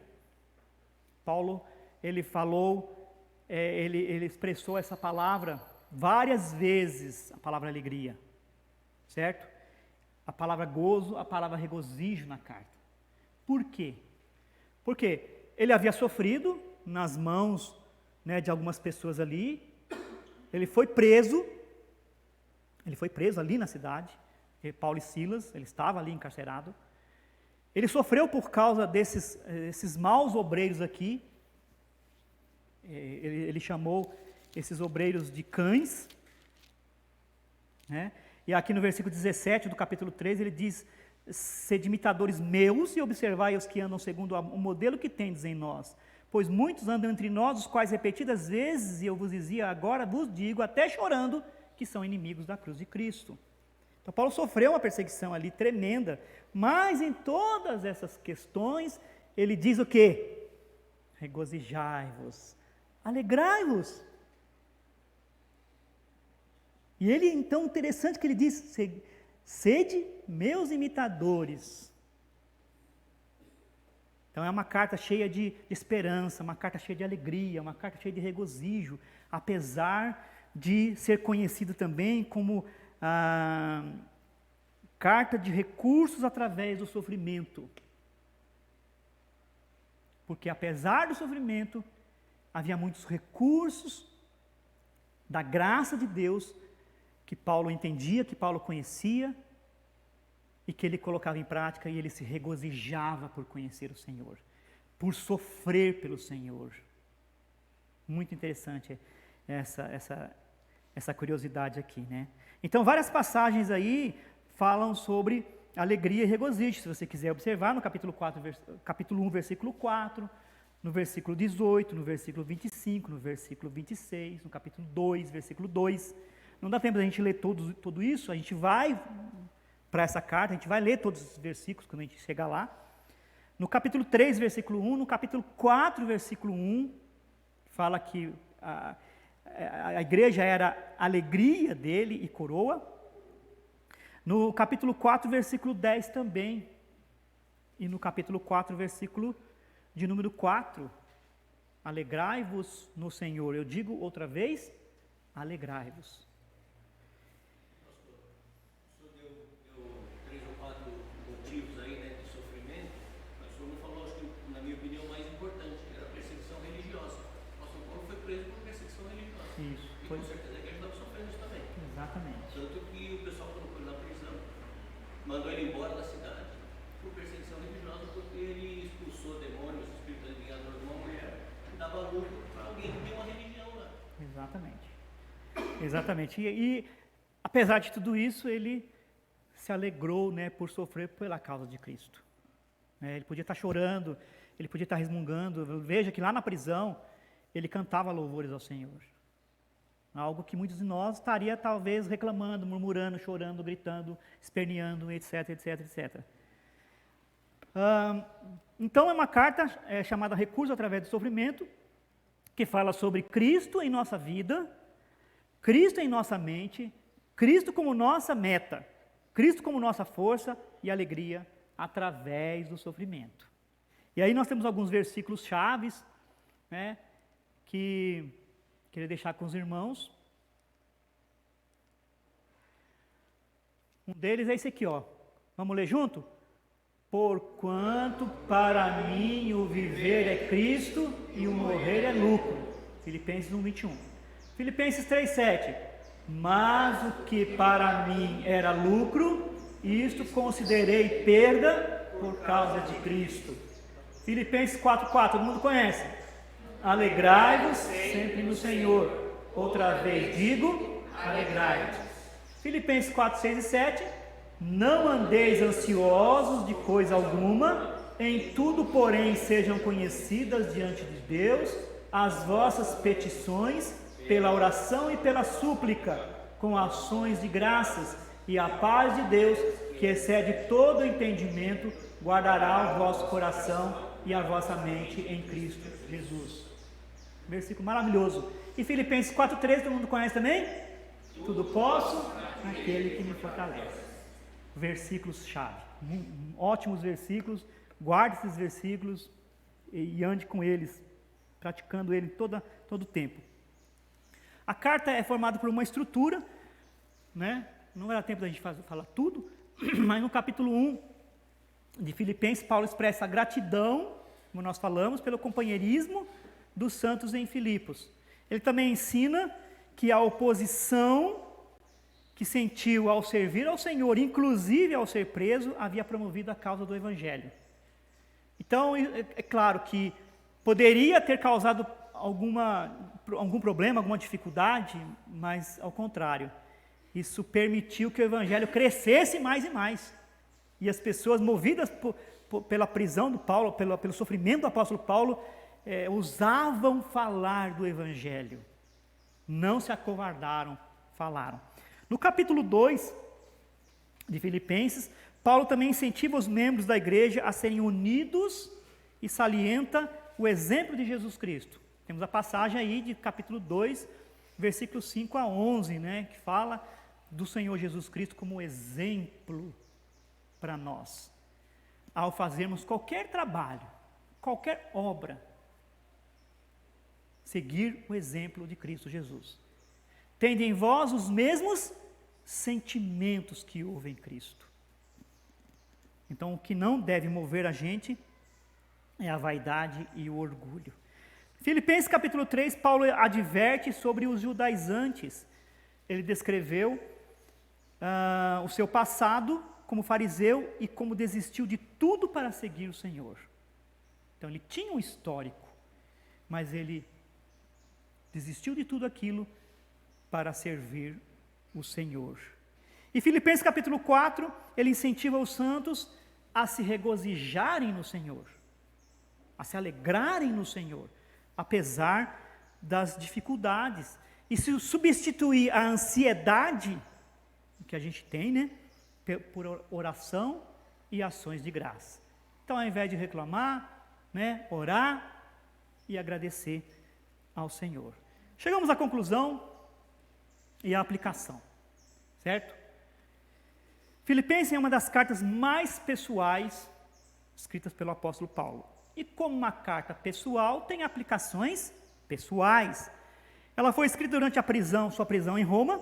Paulo, ele falou, ele expressou essa palavra várias vezes, a palavra alegria, certo? A palavra gozo, a palavra regozijo na carta. Por quê? Porque ele havia sofrido nas mãos, né, de algumas pessoas ali, ele foi preso ali na cidade, Paulo e Silas, ele estava ali encarcerado. Ele sofreu por causa desses maus obreiros aqui. Ele chamou esses obreiros de cães. Né? E aqui no versículo 17 do capítulo 3, ele diz: sede imitadores meus e observai os que andam segundo o modelo que tendes em nós. Pois muitos andam entre nós, os quais repetidas vezes, e eu vos dizia, agora vos digo, até chorando, que são inimigos da cruz de Cristo. Então Paulo sofreu uma perseguição ali tremenda, mas em todas essas questões, ele diz o quê? Regozijai-vos, alegrai-vos. E ele, então, interessante que ele diz, sede meus imitadores. Então é uma carta cheia de esperança, uma carta cheia de alegria, uma carta cheia de regozijo, apesar de ser conhecido também como carta de recursos através do sofrimento. Porque apesar do sofrimento, havia muitos recursos da graça de Deus que Paulo entendia, que Paulo conhecia e que ele colocava em prática, e ele se regozijava por conhecer o Senhor, por sofrer pelo Senhor. Muito interessante essa curiosidade aqui, né? Então, várias passagens aí falam sobre alegria e regozijo, se você quiser observar, no capítulo 1, versículo 4, no versículo 18, no versículo 25, no versículo 26, no capítulo 2, versículo 2. Não dá tempo da gente ler tudo isso, a gente vai para essa carta, a gente vai ler todos os versículos quando a gente chegar lá. No capítulo 3, versículo 1, no capítulo 4, versículo 1, fala que a igreja era a alegria dele e coroa. No capítulo 4, versículo 10 também. E no capítulo 4, versículo de número 4. Alegrai-vos no Senhor. Eu digo outra vez, alegrai-vos.
O senhor deu 3 ou 4 motivos aí, né, de sofrimento, mas o senhor não falou, acho que, na minha opinião, o mais importante, que era a perseguição religiosa. O apóstolo Paulo foi preso por perseguição religiosa.
Isso.
E
Foi.
com certeza a igreja estava sofrendo isso também.
Exatamente.
Tanto que o pessoal colocou ele na prisão, mandou ele embora da cidade por perseguição religiosa, porque ele expulsou demônios, espíritos adivinhadores de uma mulher, e dava lucro para alguém que tem uma religião lá.
Exatamente. Exatamente. E apesar de tudo isso, ele se alegrou, né, por sofrer pela causa de Cristo. Ele podia estar chorando, ele podia estar resmungando. Veja que lá na prisão, ele cantava louvores ao Senhor. Algo que muitos de nós estaria talvez reclamando, murmurando, chorando, gritando, esperneando, etc, etc, etc. Então é uma carta chamada Recurso através do Sofrimento, que fala sobre Cristo em nossa vida, Cristo em nossa mente, Cristo como nossa meta, Cristo como nossa força e alegria através do sofrimento. E aí nós temos alguns versículos chaves, né, que queria deixar com os irmãos. Um deles é esse aqui, ó. Vamos ler junto? Porquanto para mim o viver é Cristo e o morrer é lucro. Filipenses 1:21. Filipenses 3:7. Mas o que para mim era lucro, isto considerei perda por causa de Cristo. Filipenses 4:4, todo mundo conhece? Alegrai-vos sempre no Senhor. Outra vez digo, alegrai-vos. Filipenses 4:6 e 7. Não andeis ansiosos de coisa alguma, em tudo, porém, sejam conhecidas diante de Deus as vossas petições, pela oração e pela súplica, com ações de graças, e a paz de Deus, que excede todo entendimento, guardará o vosso coração e a vossa mente em Cristo Jesus. Versículo maravilhoso. E Filipenses 4:13, todo mundo conhece também? Tudo posso naquele que me fortalece. Versículos-chave, ótimos versículos, guarde esses versículos e ande com eles, praticando ele todo o tempo. A carta é formada por uma estrutura, né? Não vai dar tempo da gente falar tudo, mas no capítulo 1 de Filipenses, Paulo expressa a gratidão, como nós falamos, pelo companheirismo dos santos em Filipos. Ele também ensina que a oposição que sentiu ao servir ao Senhor, inclusive ao ser preso, havia promovido a causa do Evangelho. Então, é claro que poderia ter causado algum problema, alguma dificuldade, mas ao contrário, isso permitiu que o Evangelho crescesse mais e mais. E as pessoas movidas pela prisão do Paulo, pelo sofrimento do apóstolo Paulo, ousavam falar do Evangelho. Não se acovardaram, falaram. No capítulo 2 de Filipenses, Paulo também incentiva os membros da igreja a serem unidos e salienta o exemplo de Jesus Cristo. Temos a passagem aí de capítulo 2, versículos 5 a 11, né, que fala do Senhor Jesus Cristo como exemplo para nós. Ao fazermos qualquer trabalho, qualquer obra, seguir o exemplo de Cristo Jesus. Tende em vós os mesmos sentimentos que houve em Cristo. Então, o que não deve mover a gente é a vaidade e o orgulho. Filipenses capítulo 3, Paulo adverte sobre os judaizantes. Ele descreveu o seu passado como fariseu e como desistiu de tudo para seguir o Senhor. Então, ele tinha um histórico, mas ele desistiu de tudo aquilo para servir o Senhor. E Filipenses capítulo 4, ele incentiva os santos a se regozijarem no Senhor, a se alegrarem no Senhor, apesar das dificuldades, e se substituir a ansiedade que a gente tem, né, por oração e ações de graça. Então, ao invés de reclamar, né, orar e agradecer ao Senhor. Chegamos à conclusão e à aplicação, certo? Filipenses é uma das cartas mais pessoais escritas pelo apóstolo Paulo. E como uma carta pessoal, tem aplicações pessoais. Ela foi escrita durante sua prisão em Roma,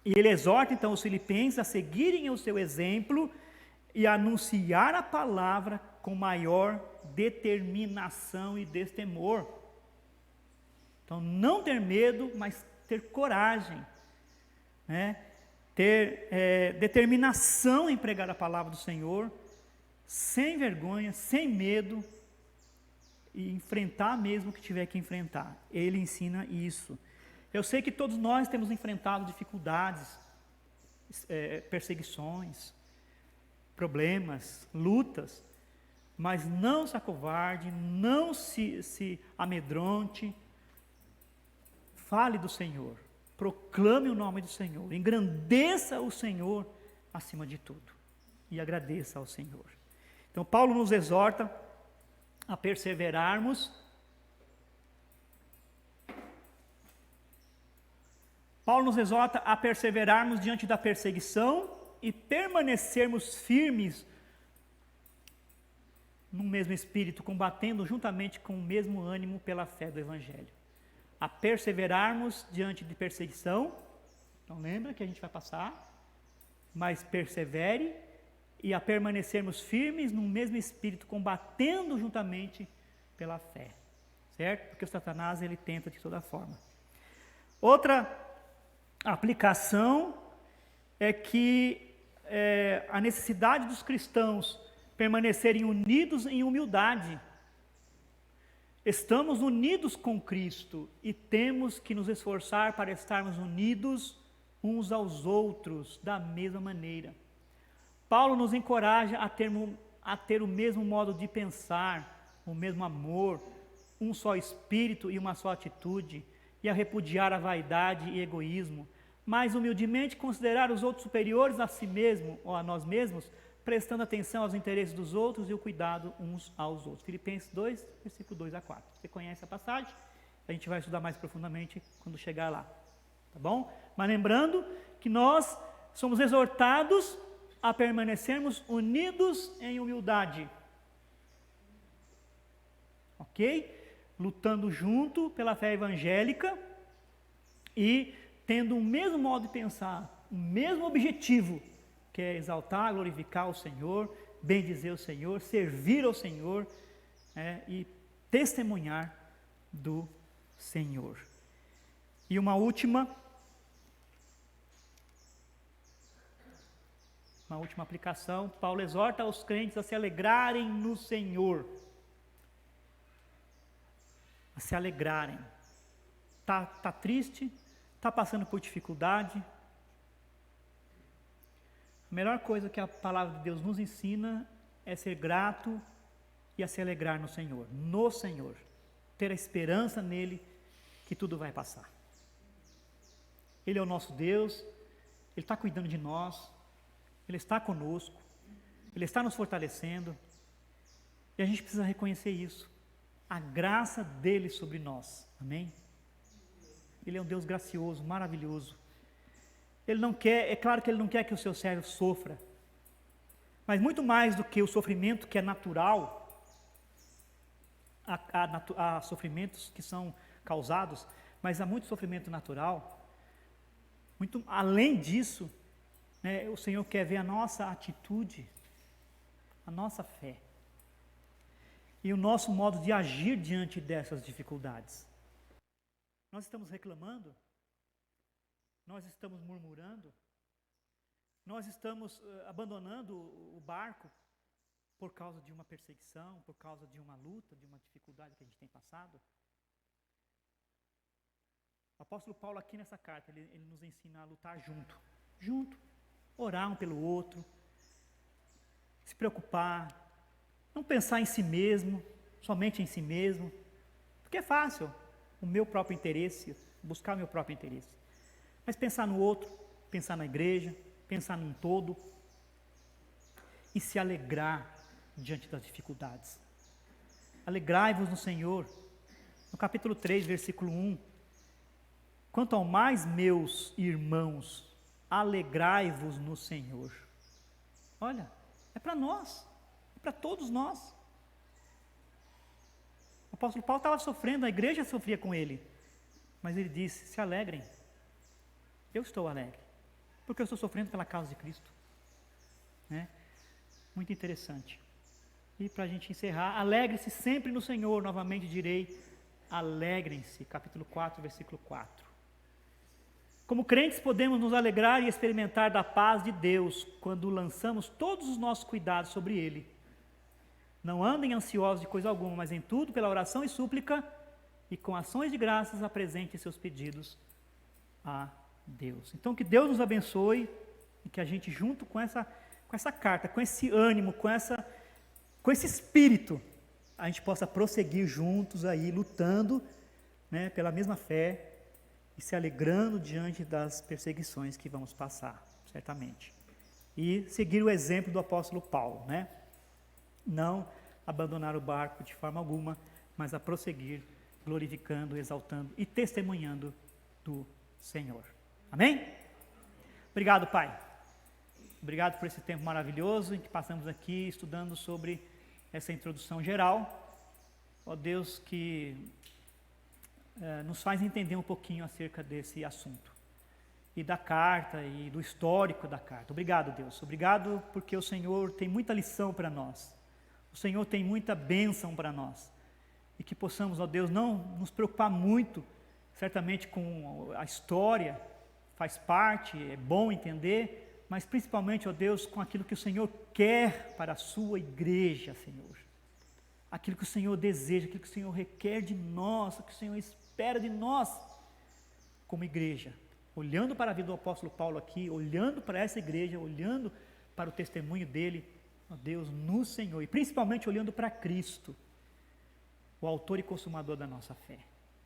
e ele exorta então os filipenses a seguirem o seu exemplo e anunciar a palavra com maior determinação e destemor. Então, não ter medo, mas ter coragem, né? Ter determinação em pregar a palavra do Senhor, sem vergonha, sem medo, e enfrentar mesmo o que tiver que enfrentar. Ele ensina isso. Eu sei que todos nós temos enfrentado dificuldades, perseguições, problemas, lutas, mas não se acovarde, não se amedronte, fale do Senhor, proclame o nome do Senhor, engrandeça o Senhor acima de tudo e agradeça ao Senhor. Então Paulo nos exorta a perseverarmos. Paulo nos exorta a perseverarmos diante da perseguição e permanecermos firmes no mesmo espírito, combatendo juntamente com o mesmo ânimo pela fé do Evangelho. A perseverarmos diante de perseguição, não lembra que a gente vai passar, mas persevere, e a permanecermos firmes no mesmo espírito, combatendo juntamente pela fé, certo? Porque o Satanás, ele tenta de toda forma. Outra aplicação é que a necessidade dos cristãos permanecerem unidos em humildade. Estamos unidos com Cristo e temos que nos esforçar para estarmos unidos uns aos outros da mesma maneira. Paulo nos encoraja a ter o mesmo modo de pensar, o mesmo amor, um só espírito e uma só atitude, e a repudiar a vaidade e egoísmo, mas humildemente considerar os outros superiores a si mesmo ou a nós mesmos, prestando atenção aos interesses dos outros e o cuidado uns aos outros. Filipenses 2, versículo 2 a 4. Você conhece a passagem? A gente vai estudar mais profundamente quando chegar lá, tá bom? Mas lembrando que nós somos exortados a permanecermos unidos em humildade, ok? Lutando junto pela fé evangélica e tendo o mesmo modo de pensar, o mesmo objetivo, que é exaltar, glorificar o Senhor, bendizer o Senhor, servir ao Senhor, e testemunhar do Senhor. E uma última aplicação, Paulo exorta os crentes a se alegrarem no Senhor. A se alegrarem. Tá triste? Está passando por dificuldade? A melhor coisa que a palavra de Deus nos ensina é ser grato e a se alegrar no Senhor. No Senhor. Ter a esperança nele que tudo vai passar. Ele é o nosso Deus, Ele está cuidando de nós, Ele está conosco, Ele está nos fortalecendo, e a gente precisa reconhecer isso, a graça dEle sobre nós, amém? Ele é um Deus gracioso, maravilhoso. Ele não quer, é claro que Ele não quer que o seu servo sofra, mas muito mais do que o sofrimento que é natural, há sofrimentos que são causados, mas há muito sofrimento natural. Muito além disso, né, o Senhor quer ver a nossa atitude, a nossa fé e o nosso modo de agir diante dessas dificuldades. Nós estamos reclamando, nós estamos murmurando, nós estamos abandonando o barco por causa de uma perseguição, por causa de uma luta, de uma dificuldade que a gente tem passado. O apóstolo Paulo aqui nessa carta, ele nos ensina a lutar junto, orar um pelo outro, se preocupar, não pensar em si mesmo, somente em si mesmo, porque é fácil, o meu próprio interesse, buscar o meu próprio interesse, mas pensar no outro, pensar na igreja, pensar num todo, e se alegrar diante das dificuldades. Alegrai-vos no Senhor. No capítulo 3, versículo 1, Quanto ao mais, meus irmãos, alegrai-vos no Senhor. Olha, é para nós, é para todos nós. O apóstolo Paulo estava sofrendo, a igreja sofria com ele. Mas ele disse, se alegrem. Eu estou alegre, porque eu estou sofrendo pela causa de Cristo. Né? Muito interessante. E para a gente encerrar, alegre-se sempre no Senhor, novamente direi, alegrem-se, capítulo 4, versículo 4. Como crentes podemos nos alegrar e experimentar da paz de Deus, quando lançamos todos os nossos cuidados sobre Ele. Não andem ansiosos de coisa alguma, mas em tudo, pela oração e súplica, e com ações de graças, apresentem seus pedidos a Deus. Então, que Deus nos abençoe, e que a gente, junto com essa carta, com esse ânimo, com esse espírito, a gente possa prosseguir juntos aí, lutando, né, pela mesma fé e se alegrando diante das perseguições que vamos passar, certamente. E seguir o exemplo do apóstolo Paulo, né? Não abandonar o barco de forma alguma, mas a prosseguir, glorificando, exaltando e testemunhando do Senhor. Amém? Obrigado, Pai. Obrigado por esse tempo maravilhoso em que passamos aqui estudando sobre essa introdução geral. Ó Deus, que nos faz entender um pouquinho acerca desse assunto. E da carta, e do histórico da carta. Obrigado, Deus. Obrigado porque o Senhor tem muita lição para nós. O Senhor tem muita bênção para nós. E que possamos, ó Deus, não nos preocupar muito, certamente com a história, faz parte, é bom entender, mas principalmente, ó Deus, com aquilo que o Senhor quer para a sua igreja, Senhor. Aquilo que o Senhor deseja, aquilo que o Senhor requer de nós, aquilo que o Senhor espera de nós, como igreja. Olhando para a vida do apóstolo Paulo aqui, olhando para essa igreja, olhando para o testemunho dele, ó Deus, no Senhor, e principalmente olhando para Cristo, o autor e consumador da nossa fé.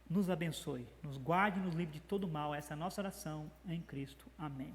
Nos abençoe, nos guarde e nos livre de todo mal. Essa é a nossa oração em Cristo. Amém.